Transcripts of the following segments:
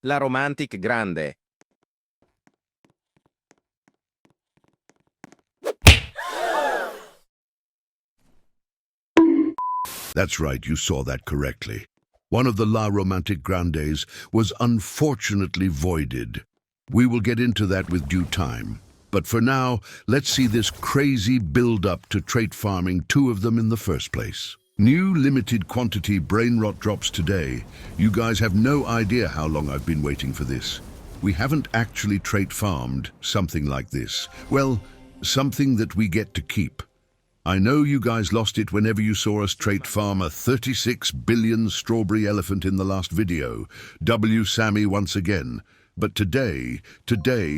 La romantic grande. That's right, you saw that correctly. One of the La Romantic Grandes was unfortunately voided. We will get into that with due time. But for now, let's see this crazy build-up to trait farming two of them in the first place. New limited quantity brain rot drops today. You guys have no idea how long I've been waiting for this. We haven't actually trait farmed something like this. Well, something that we get to keep. I know you guys lost it whenever you saw us trait farm a 36 billion strawberry elephant in the last video. W. Sammy once again. But today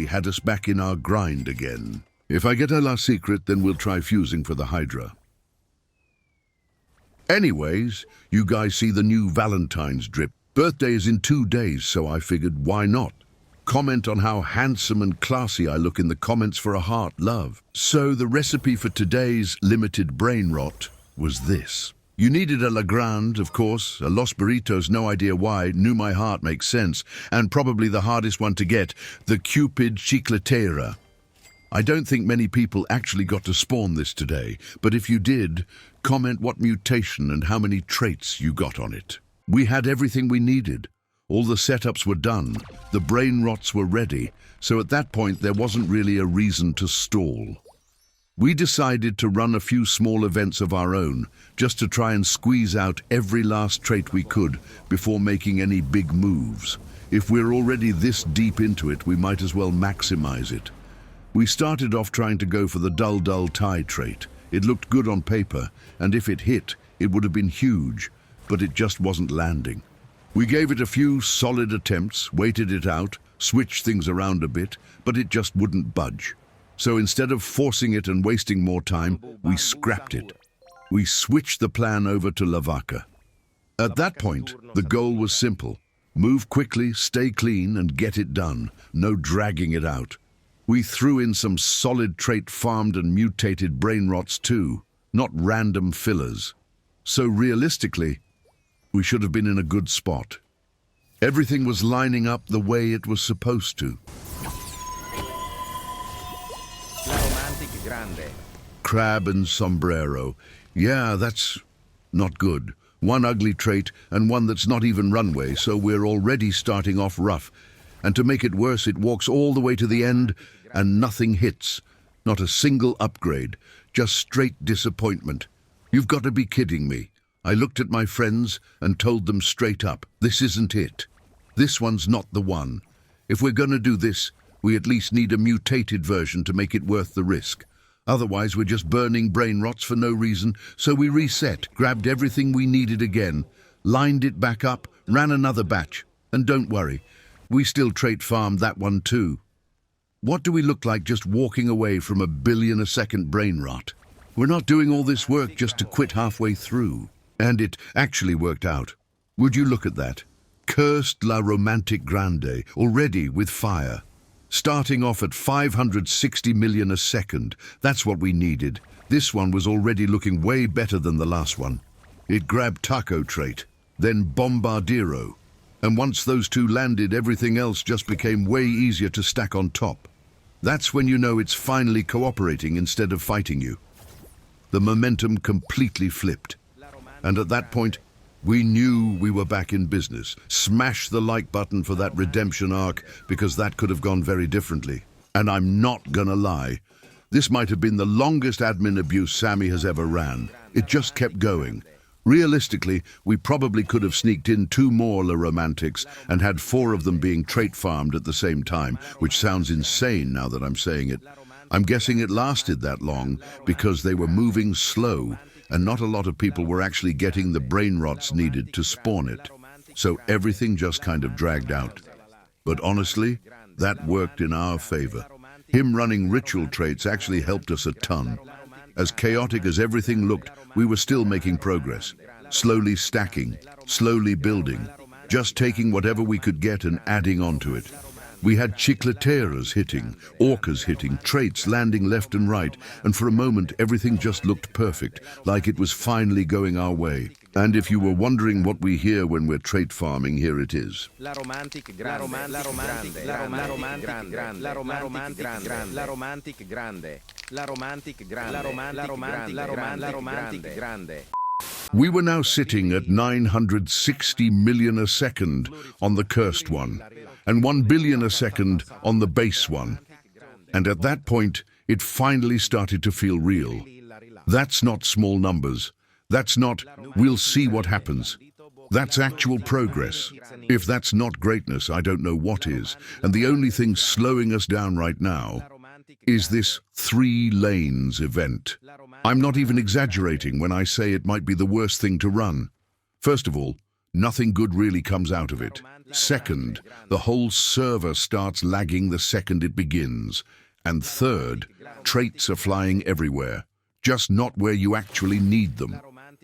had us back in our grind again. If I get a last secret, then we'll try fusing for the Hydra. Anyways, you guys see the new Valentine's drip. Birthday is in 2 days, so I figured why not? Comment on how handsome and classy I look in the comments for a heart, love. So the recipe for today's limited brain rot was this. You needed a Legrand, of course, a Los Burritos, no idea why, knew my heart makes sense, and probably the hardest one to get, the Cupid Chicletera. I don't think many people actually got to spawn this today, but if you did, comment what mutation and how many traits you got on it. We had everything we needed. All the setups were done, the brain rots were ready, so at that point there wasn't really a reason to stall. We decided to run a few small events of our own, just to try and squeeze out every last trait we could before making any big moves. If we're already this deep into it, we might as well maximize it. We started off trying to go for the dull tie trait. It looked good on paper, and if it hit, it would have been huge, but it just wasn't landing. We gave it a few solid attempts, waited it out, switched things around a bit, but it just wouldn't budge. So instead of forcing it and wasting more time, we scrapped it. We switched the plan over to La Vaca. At that point, the goal was simple. Move quickly, stay clean, and get it done. No dragging it out. We threw in some solid trait farmed and mutated brain rots too, not random fillers. So realistically, we should have been in a good spot. Everything was lining up the way it was supposed to. La romantic grande. Crab and sombrero. Yeah, that's not good. One ugly trait and one that's not even runway, so we're already starting off rough. And to make it worse, it walks all the way to the end and nothing hits. Not a single upgrade, just straight disappointment. You've got to be kidding me. I looked at my friends and told them straight up, this isn't it. This one's not the one. If we're gonna do this, we at least need a mutated version to make it worth the risk. Otherwise, we're just burning brain rots for no reason, so we reset, grabbed everything we needed again, lined it back up, ran another batch, and don't worry, we still trait farmed that one too. What do we look like just walking away from 1 billion a second brain rot? We're not doing all this work just to quit halfway through. And it actually worked out. Would you look at that? Cursed La Romantic Grande, already with fire. Starting off at 560 million a second. That's what we needed. This one was already looking way better than the last one. It grabbed Taco Trait, then Bombardiro. And once those two landed, everything else just became way easier to stack on top. That's when you know it's finally cooperating instead of fighting you. The momentum completely flipped. And at that point, we knew we were back in business. Smash the like button for that redemption arc, because that could have gone very differently. And I'm not gonna lie, this might have been the longest admin abuse Sammy has ever ran. It just kept going. Realistically, we probably could have sneaked in 2 more La Romantics and had 4 of them being trait farmed at the same time, which sounds insane now that I'm saying it. I'm guessing it lasted that long because they were moving slow, and not a lot of people were actually getting the brain rots needed to spawn it. So everything just kind of dragged out. But honestly, that worked in our favor. Him running ritual traits actually helped us a ton. As chaotic as everything looked, we were still making progress. Slowly stacking, slowly building, just taking whatever we could get and adding onto it. We had chicleteras hitting, orcas hitting, traits landing left and right, and for a moment everything just looked perfect, like it was finally going our way. And if you were wondering what we hear when we're trait farming, here it is. La romantic grande, la romantic grande, la romantic grande, la romantic grande, la romantic grande, la romantic grande, la romantic grande. We were now sitting at 960 million a second on the cursed one, and 1 billion a second on the base one. And at that point, it finally started to feel real. That's not small numbers. That's not, we'll see what happens. That's actual progress. If that's not greatness, I don't know what is. And the only thing slowing us down right now is this 3 lanes event. I'm not even exaggerating when I say it might be the worst thing to run. First of all, nothing good really comes out of it. Second, the whole server starts lagging the second it begins. And third, traits are flying everywhere, just not where you actually need them.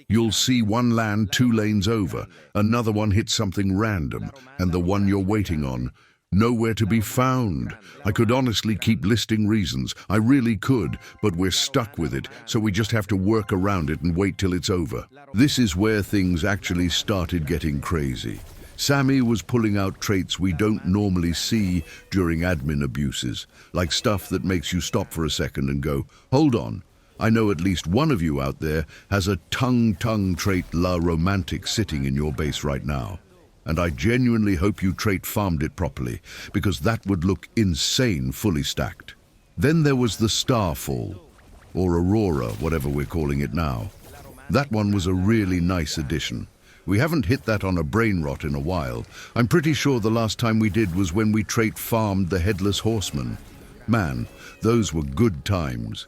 You'll see one land 2 lanes over, another one hit something random, and the one you're waiting on, nowhere to be found. I could honestly keep listing reasons. I really could, but we're stuck with it, so we just have to work around it and wait till it's over. This is where things actually started getting crazy. Sammy was pulling out traits we don't normally see during admin abuses, like stuff that makes you stop for a second and go, hold on. I know at least one of you out there has a tongue trait La Romantic sitting in your base right now. And I genuinely hope you trait farmed it properly, because that would look insane fully stacked. Then there was the Starfall, or Aurora, whatever we're calling it now. That one was a really nice addition. We haven't hit that on a brain rot in a while. I'm pretty sure the last time we did was when we trait farmed the Headless Horseman. Man, those were good times.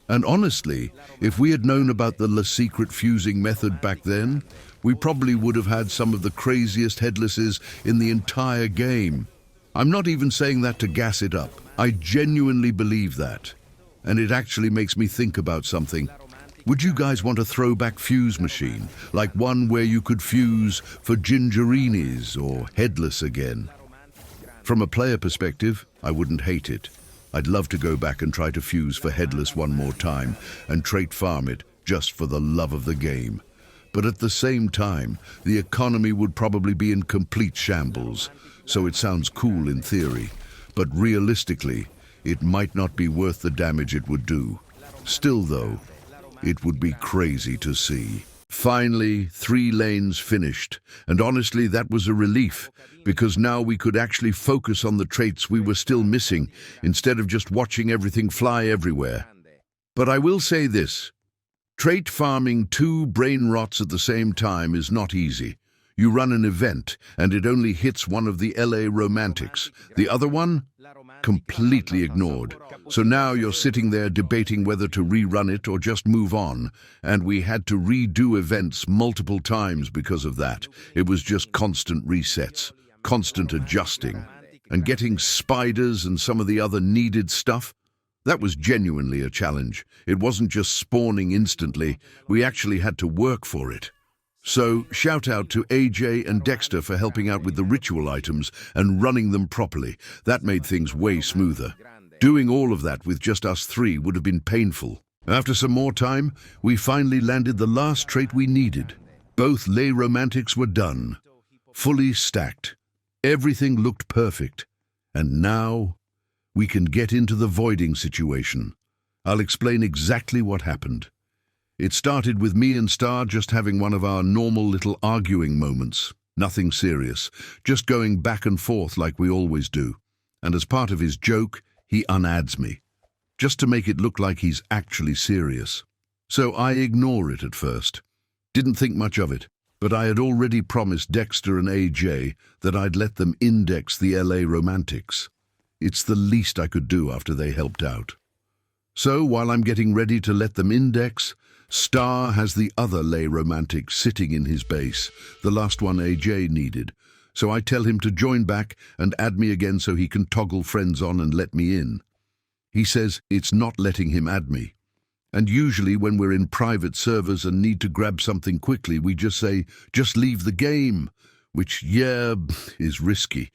And honestly, if we had known about the La Secret fusing method back then, we probably would have had some of the craziest headlesses in the entire game. I'm not even saying that to gas it up. I genuinely believe that. And it actually makes me think about something. Would you guys want a throwback fuse machine, like one where you could fuse for gingerinis or headless again? From a player perspective, I wouldn't hate it. I'd love to go back and try to fuse for headless one more time and trait farm it just for the love of the game. But at the same time, the economy would probably be in complete shambles, so it sounds cool in theory. But realistically, it might not be worth the damage it would do. Still though, it would be crazy to see. Finally, 3 lanes finished, and honestly that was a relief, because now we could actually focus on the traits we were still missing, instead of just watching everything fly everywhere. But I will say this, trait farming 2 brain rots at the same time is not easy. You run an event, and it only hits one of the LA Romantics. The other one? Completely ignored. So now you're sitting there debating whether to rerun it or just move on. And we had to redo events multiple times because of that. It was just constant resets, constant adjusting. And getting spiders and some of the other needed stuff, that was genuinely a challenge. It wasn't just spawning instantly. We actually had to work for it. So, shout out to AJ and Dexter for helping out with the ritual items and running them properly. That made things way smoother. Doing all of that with just us 3 would have been painful. After some more time, we finally landed the last trait we needed. Both lay romantics were done, fully stacked. Everything looked perfect. And now, we can get into the voiding situation. I'll explain exactly what happened. It started with me and Star just having one of our normal little arguing moments. Nothing serious, just going back and forth like we always do. And as part of his joke, he unadds me, just to make it look like he's actually serious. So I ignore it at first. Didn't think much of it, but I had already promised Dexter and AJ that I'd let them index the LA Romantics. It's the least I could do after they helped out. So while I'm getting ready to let them index, Star has the other lay romantic sitting in his base, the last one AJ needed. So I tell him to join back and add me again so he can toggle friends on and let me in. He says it's not letting him add me. And usually when we're in private servers and need to grab something quickly, we just say, just leave the game, which, yeah, is risky.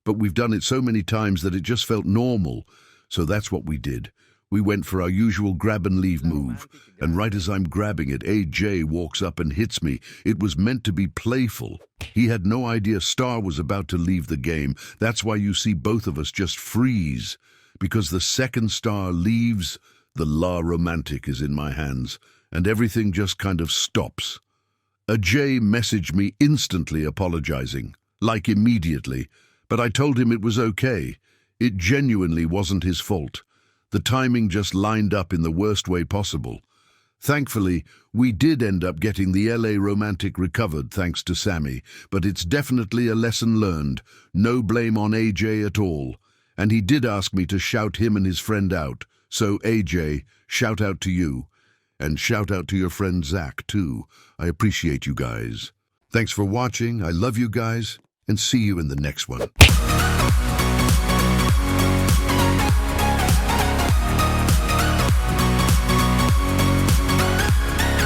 But we've done it so many times that it just felt normal. So that's what we did. We went for our usual grab and leave move, and right as I'm grabbing it, AJ walks up and hits me. It was meant to be playful. He had no idea Star was about to leave the game. That's why you see both of us just freeze. Because the second Star leaves, the La Romantic is in my hands, and everything just kind of stops. AJ messaged me instantly apologizing, like immediately, but I told him it was okay. It genuinely wasn't his fault. The timing just lined up in the worst way possible. Thankfully, we did end up getting the LA Romantic recovered thanks to Sammy, but it's definitely a lesson learned. No blame on AJ at all. And he did ask me to shout him and his friend out. So AJ, shout out to you. And shout out to your friend Zach too. I appreciate you guys. Thanks for watching. I love you guys. And see you in the next one.